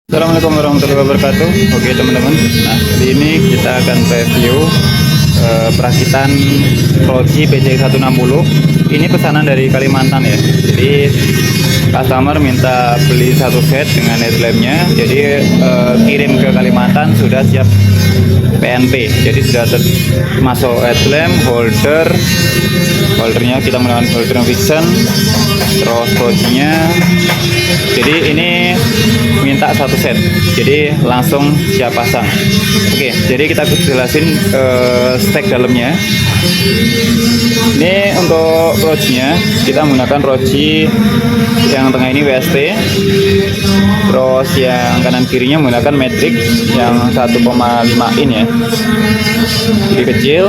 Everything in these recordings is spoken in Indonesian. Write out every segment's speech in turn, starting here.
Assalamualaikum warahmatullahi wabarakatuh. Oke teman-teman, nah kali ini kita akan review perakitan Roji PJ160. Ini pesanan dari Kalimantan ya. Jadi customer minta beli satu set dengan headlampnya. Jadi kirim ke Kalimantan sudah siap PNP. Jadi sudah masuk headlamp, holdernya kita menggunakan holder Vision, terus Rojinya. Jadi ini minta satu set, jadi langsung siap pasang. Oke, jadi kita jelasin spek dalamnya. Ini untuk Rojinya kita menggunakan Roji yang tengah ini WST, terus yang kanan kirinya menggunakan Matrix yang 1,5 in ya, jadi kecil.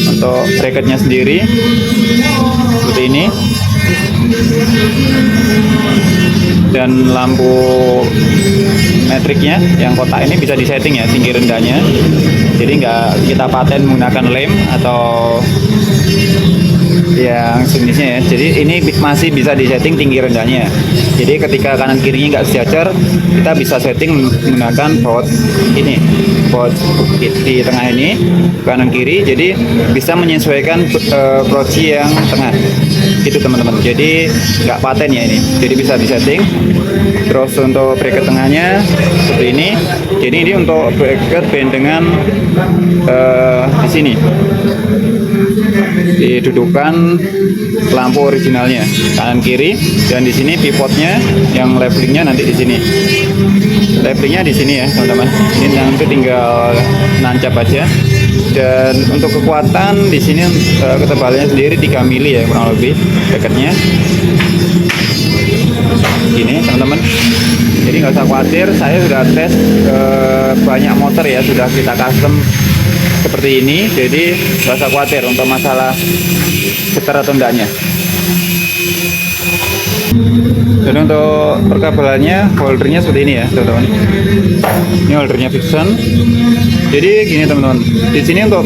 Untuk bracketnya sendiri seperti ini, dan lampu metriknya yang kotak ini bisa disetting ya tinggi rendahnya, jadi nggak kita paten menggunakan lem atau yang sejenisnya ya. Jadi ini masih bisa disetting tinggi rendahnya, jadi ketika kanan kirinya nggak sejajar, kita bisa setting menggunakan baut ini, baut di tengah ini kanan kiri, jadi bisa menyesuaikan proji yang tengah itu teman-teman. Jadi nggak paten ya ini, jadi bisa disetting. Terus untuk bracket tengahnya seperti ini, jadi ini untuk bracket bendengan di sini didudukan lampu originalnya kanan kiri, dan di sini pivotnya yang levelingnya nanti di sini, levelingnya di sini ya teman-teman. Ini nanti tinggal nancap aja. Dan untuk kekuatan di sini ketebalannya sendiri 3 mili ya kurang lebih bracketnya gini teman-teman. Jadi nggak usah khawatir, saya sudah tes banyak motor ya, sudah kita custom seperti ini, jadi nggak usah khawatir untuk masalah getar atau enggaknya. Dan untuk perkabelannya, holdernya seperti ini ya teman-teman. Ini holdernya Vision. Jadi gini teman-teman, di sini untuk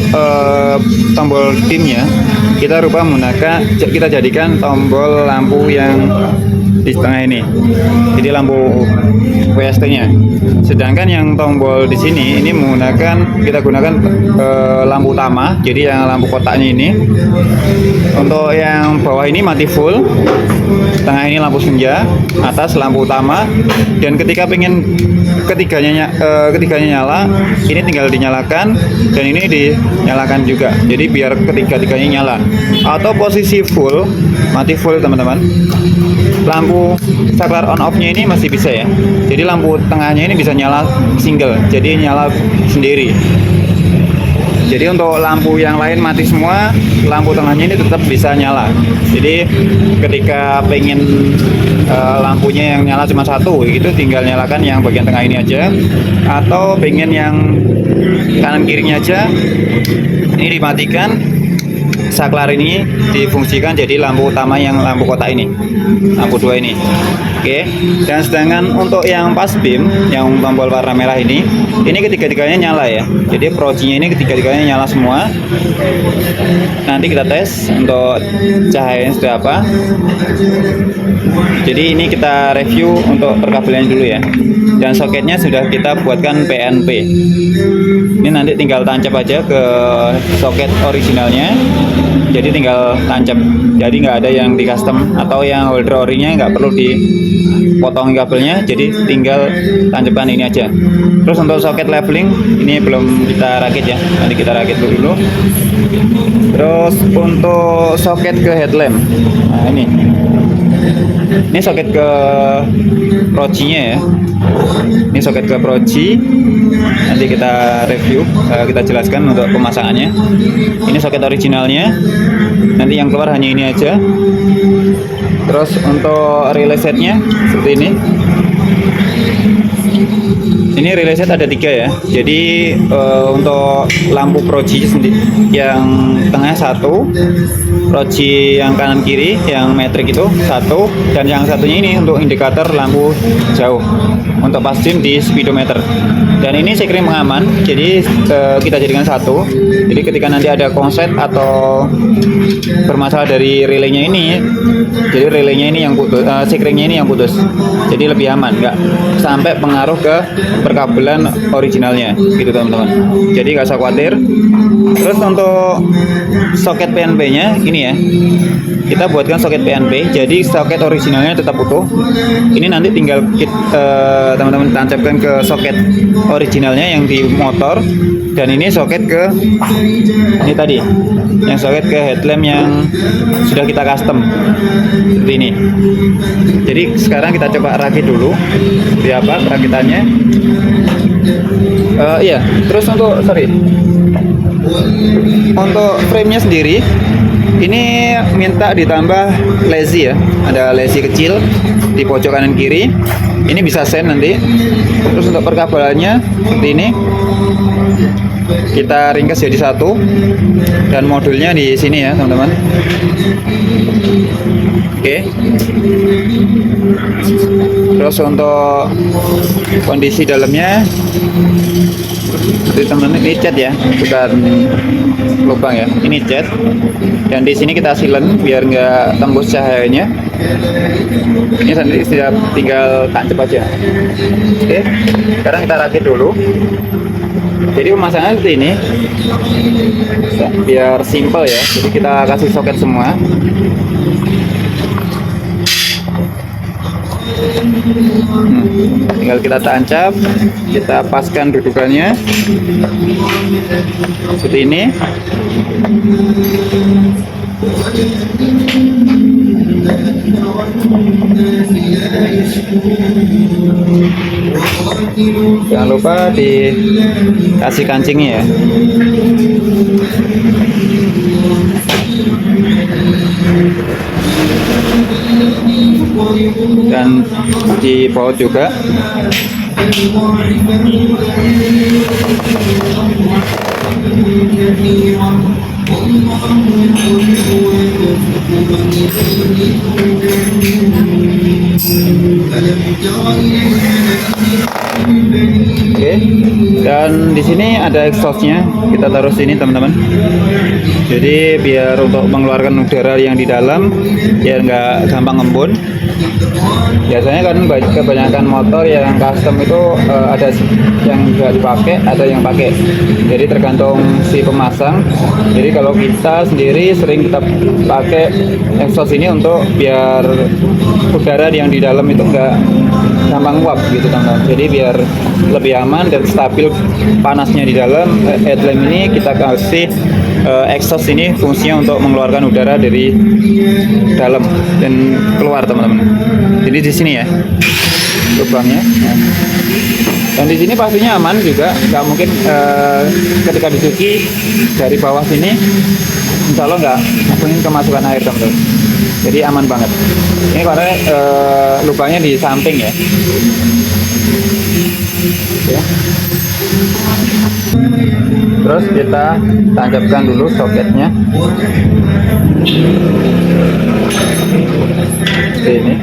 tombol dimnya kita rubah menggunakan, kita jadikan tombol lampu yang di tengah ini, jadi lampu WST-nya. Sedangkan yang tombol di sini ini kita gunakan lampu utama, jadi yang lampu kotaknya ini. Untuk yang bawah ini mati full, tengah ini lampu senja, atas lampu utama. Dan ketika pengen ketiganya nyala, ini tinggal dinyalakan, dan ini dinyalakan juga. Jadi biar ketiga-tiganya nyala. Atau posisi full, mati full teman-teman. Lampu saklar on off-nya ini masih bisa ya. Jadi lampu tengahnya ini bisa nyala single, jadi nyala sendiri. Jadi untuk lampu yang lain mati semua, lampu tengahnya ini tetap bisa nyala. Jadi ketika pengen lampunya yang nyala cuma satu, itu tinggal nyalakan yang bagian tengah ini aja. Atau pengen yang kanan kirinya aja, ini dimatikan, saklar ini difungsikan jadi lampu utama yang lampu kotak ini, lampu 2 ini. Oke. Dan sedangkan untuk yang pas beam yang tombol warna merah ini ketiga-tiganya nyala ya. Jadi projinya ini ketiga-tiganya nyala semua. Nanti kita tes untuk cahayanya seperti apa. Jadi ini kita review untuk perkabelannya dulu ya. Dan soketnya sudah kita buatkan PNP. Ini nanti tinggal tancap aja ke soket originalnya. Jadi tinggal tancap. Jadi nggak ada yang di custom atau yang holder orinya nggak perlu dipotong kabelnya. Jadi tinggal tancapkan ini aja. Terus untuk soket leveling ini belum kita rakit ya. Nanti kita rakit dulu. Terus untuk soket ke headlamp, nah ini soket ke projinya ya. Ini soket ke proji. Nanti kita review, kita jelaskan untuk pemasangannya. Ini soket originalnya. Nanti yang keluar hanya ini aja. Terus untuk relay setnya seperti ini. Ini relay set ada 3 ya. Jadi untuk lampu proji sendiri yang tengah 1, proji yang kanan kiri yang metrik itu 1, dan yang satunya ini untuk indikator lampu jauh untuk pas dim di speedometer. Dan ini sekring pengaman, jadi kita jadikan 1. Jadi ketika nanti ada konslet atau bermasalah dari relaynya ini, jadi relaynya ini yang putus, sekringnya ini yang putus. Jadi lebih aman, nggak sampai pengaruh ke perkabelan originalnya gitu teman-teman. Jadi nggak usah khawatir. Terus untuk soket PNP nya ini ya, kita buatkan soket PNP, jadi soket originalnya tetap utuh. Ini nanti tinggal teman-teman tancapkan ke soket originalnya yang di motor, dan ini soket ke ini tadi yang soket ke headlamp yang sudah kita custom seperti ini. Jadi sekarang kita coba rakit dulu seperti apa perakitannya. Iya, terus untuk frame-nya sendiri ini minta ditambah lazy ya, ada lazy kecil di pojok kanan kiri. Ini bisa sen nanti. Terus untuk perkabelannya seperti ini, kita ringkas jadi 1, dan modulnya di sini ya teman-teman. Oke. Terus untuk kondisi dalamnya, seperti teman-teman, ini cat ya, bukan lubang ya, ini cat. Dan di sini kita silen biar nggak tembus cahayanya. Ini sendiri sudah tinggal tancap aja. Oke, sekarang kita rakit dulu. Jadi pemasangan seperti ini biar simple ya. Jadi kita kasih soket semua. Tinggal kita tancap, kita paskan dudukannya seperti ini. Jangan lupa dikasih kancingnya ya. Dan di baut juga. Oke, dan di sini ada exhaustnya, kita taruh sini teman-teman. Jadi biar untuk mengeluarkan udara yang di dalam, biar nggak gampang ngembun. Biasanya kan kebanyakan motor yang custom itu ada yang nggak dipakai, ada yang pakai. Jadi tergantung si pemasang. Jadi kalau kita sendiri sering kita pakai exhaust ini untuk biar udara yang di dalam itu nggak gampang uap gitu teman-teman. Jadi biar lebih aman dan stabil panasnya di dalam headlamp ini, kita kasih exhaust ini fungsinya untuk mengeluarkan udara dari dalam dan keluar teman-teman. Jadi di sini ya lubangnya. Dan di sini pastinya aman juga, nggak mungkin ketika dicuci dari bawah sini, insya Allah nggak mungkin kemasukan air teman-teman. Jadi aman banget. Ini karena lubangnya di samping ya. Ya. Terus kita tancapkan dulu soketnya. Seperti ini.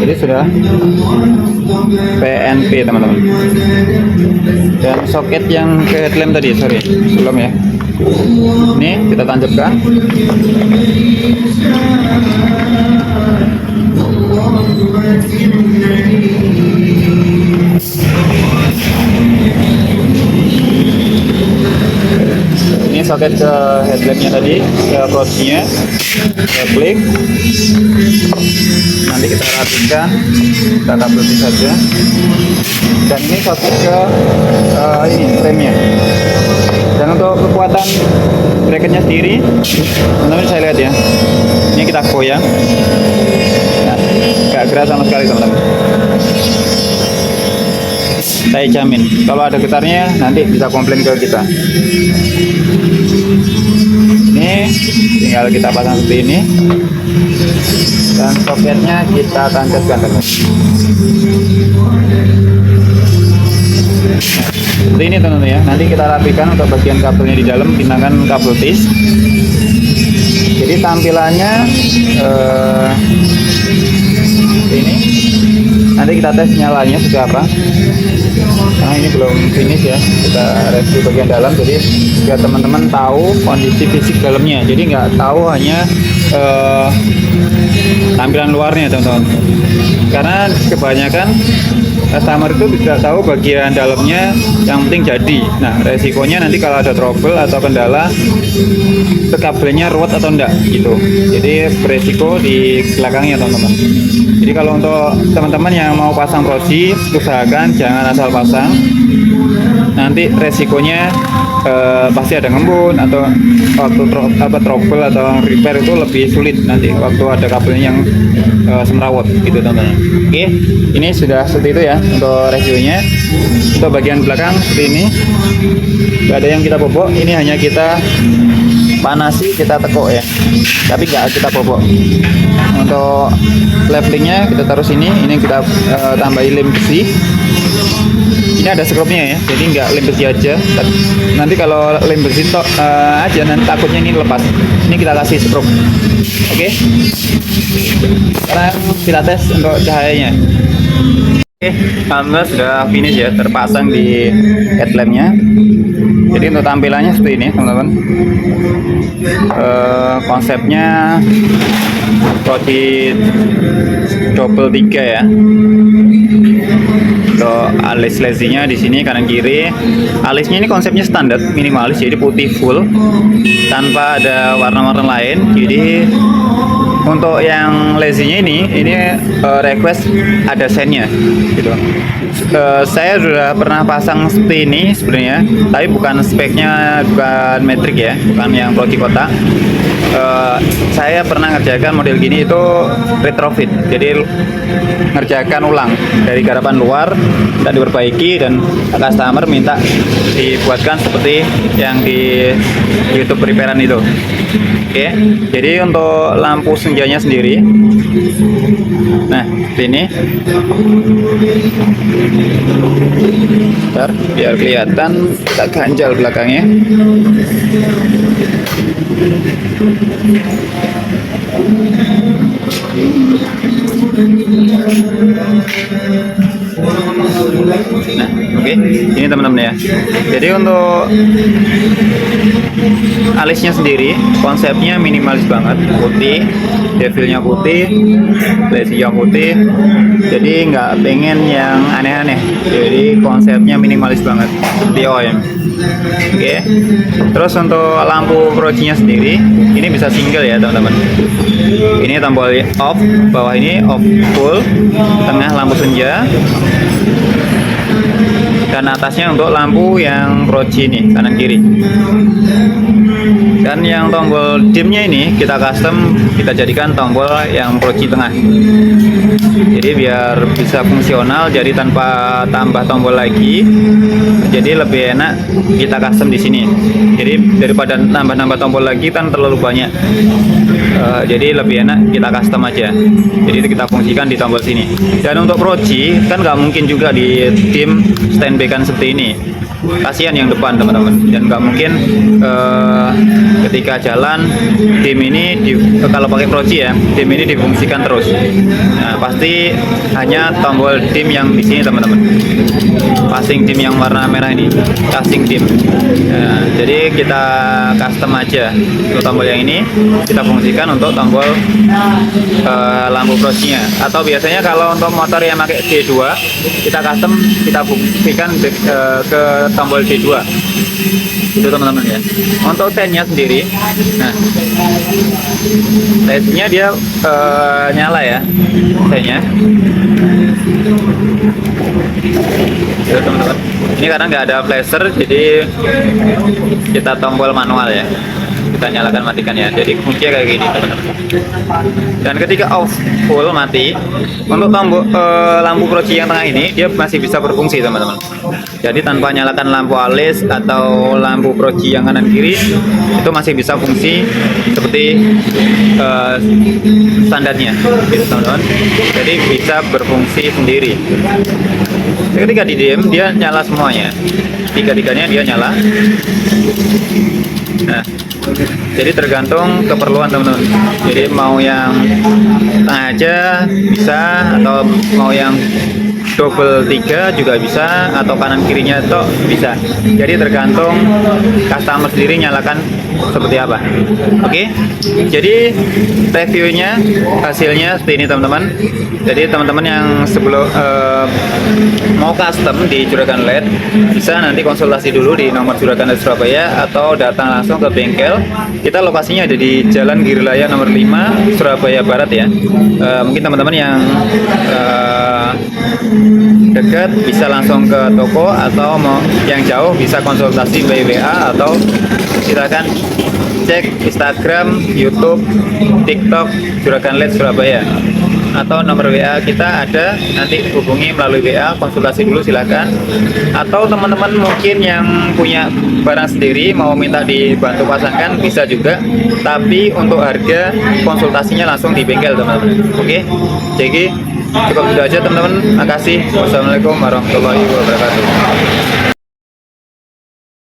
Jadi sudah PNP teman-teman. Dan soket yang ke headlamp tadi, belum ya. Ini kita tancapkan. Ini soket ke headlampnya tadi, ke approach-nya, ke klik. Nanti kita rapikan, kita kabel saja. Dan ini soket ke ini frame-nya. Dan untuk kekuatan bracketnya sendiri, teman-teman saya lihat ya, ini kita goyang, nah, nggak gerak sama sekali teman-teman. Saya jamin, kalau ada getarnya nanti bisa komplain ke kita. Ini tinggal kita pasang seperti ini, dan soketnya kita tancapkan teman-teman. Seperti ini teman-teman ya. Nanti kita rapikan untuk bagian kabelnya di dalam, gunakan kabel tis. Jadi tampilannya ini. Nanti kita tes nyalanya sudah apa. Karena ini belum finish ya. Kita review bagian dalam. Jadi biar teman-teman tahu kondisi fisik dalamnya. Jadi nggak tahu hanya tampilan luarnya teman-teman. Karena kebanyakan customer itu tidak tahu bagian dalamnya, yang penting jadi. Nah, resikonya nanti kalau ada trouble atau kendala kabelnya ruwet atau enggak gitu. Jadi beresiko di belakangnya teman-teman. Jadi kalau untuk teman-teman yang mau pasang proji, usahakan jangan asal pasang. Nanti resikonya pasti ada ngembun atau waktu trouble atau repair itu lebih sulit nanti waktu ada kabelnya yang semrawut gitu teman-teman. Oke, ini sudah seperti itu ya untuk reviewnya. Untuk bagian belakang seperti ini, nggak ada yang kita bobok, ini hanya kita panasi, kita tekuk ya, tapi nggak kita bobok. Untuk levelingnya kita taruh sini, ini kita tambahin lem besi. Ini ada skrupnya ya, jadi nggak lem besi aja. Nanti kalau lem besi aja, nanti takutnya ini lepas. Ini kita kasih skrup. Oke. Sekarang kita tes untuk cahayanya. Oke, alhamdulillah sudah finish ya, terpasang di headlampnya. Jadi untuk tampilannya seperti ini teman-teman. Konsepnya proji double 3 ya. Untuk alis lesinya di sini kanan kiri. Alisnya ini konsepnya standar minimalis, jadi putih full tanpa ada warna-warna lain. Jadi untuk yang lesinya ini request ada sennya gitu. Saya sudah pernah pasang seperti ini sebenarnya, tapi bukan speknya, bukan metrik ya, bukan yang proji kota. Saya pernah ngerjakan model gini itu retrofit, jadi ngerjakan ulang dari garapan luar, tidak diperbaiki, dan customer minta dibuatkan seperti yang di YouTube repairan itu. Oke, jadi untuk lampu senjanya sendiri, nah ini, bentar, biar kelihatan, kita ganjal belakangnya. Nah, oke, ini teman-teman ya. Jadi untuk alisnya sendiri konsepnya minimalis banget, putih, devilnya putih, lesinya putih. Jadi nggak pengen yang aneh-aneh. Jadi konsepnya minimalis banget, seperti OEM. Oke. Terus untuk lampu projinya sendiri, ini bisa single ya teman-teman. Ini tombol off, bawah ini off full, tengah lampu senja, dan atasnya untuk lampu yang proji nih, kanan kiri. Dan yang tombol dimnya ini kita custom, kita jadikan tombol yang proji tengah. Jadi biar bisa fungsional, jadi tanpa tambah tombol lagi. Jadi lebih enak kita custom di sini. Jadi daripada nambah-nambah tombol lagi kan terlalu banyak. Jadi lebih enak kita custom aja. Jadi kita fungsikan di tombol sini. Dan untuk proji kan nggak mungkin juga di dim standby kan seperti ini. Kasihan yang depan teman-teman, dan nggak mungkin ketika jalan dim ini kalau pakai proji ya, dim ini difungsikan terus. Nah, pasti hanya tombol dim yang di sini teman-teman, passing dim yang warna merah ini, passing dim. Nah, jadi kita custom aja untuk tombol yang ini, kita fungsikan untuk tombol lampu projinya. Atau biasanya kalau untuk motor yang pakai D2, kita custom, kita fungsikan ke tombol D2 itu teman-teman ya. Untuk tennya sendiri, nah tennya dia nyala ya, tennya itu teman-teman. Ini karena nggak ada flasher, jadi kita tombol manual ya. kita nyalakan matikan ya. Jadi fungsinya kayak gini teman-teman. Dan ketika off full mati, untuk lampu proci yang tengah ini dia masih bisa berfungsi teman-teman. Jadi tanpa nyalakan lampu alis atau lampu proci yang kanan kiri itu masih bisa fungsi seperti standarnya gitu teman-teman. Jadi bisa berfungsi sendiri. Ketika di diam dia nyala semuanya, tiga-tiganya dia nyala. Nah, jadi tergantung keperluan teman-teman. Jadi mau yang tengah aja bisa, atau mau yang double 3 juga bisa, atau kanan kirinya toh bisa. Jadi tergantung customer sendiri nyalakan seperti apa. Oke, jadi reviewnya hasilnya seperti ini teman-teman. Jadi teman-teman yang sebelum mau custom di Juragan LED bisa nanti konsultasi dulu di nomor Juragan LED Surabaya atau datang langsung ke bengkel. Kita lokasinya ada di Jalan Girilaya nomor 5 Surabaya Barat ya. Mungkin teman-teman yang dekat bisa langsung ke toko, atau mau yang jauh bisa konsultasi by WA, atau silakan cek Instagram, YouTube, TikTok Juragan LED Surabaya, atau nomor WA kita ada, nanti hubungi melalui WA, konsultasi dulu silakan. Atau teman-teman mungkin yang punya barang sendiri mau minta dibantu pasangkan bisa juga, tapi untuk harga konsultasinya langsung di bengkel teman-teman. Oke, jadi cukup itu aja teman-teman. Makasih. Wassalamualaikum warahmatullahi wabarakatuh.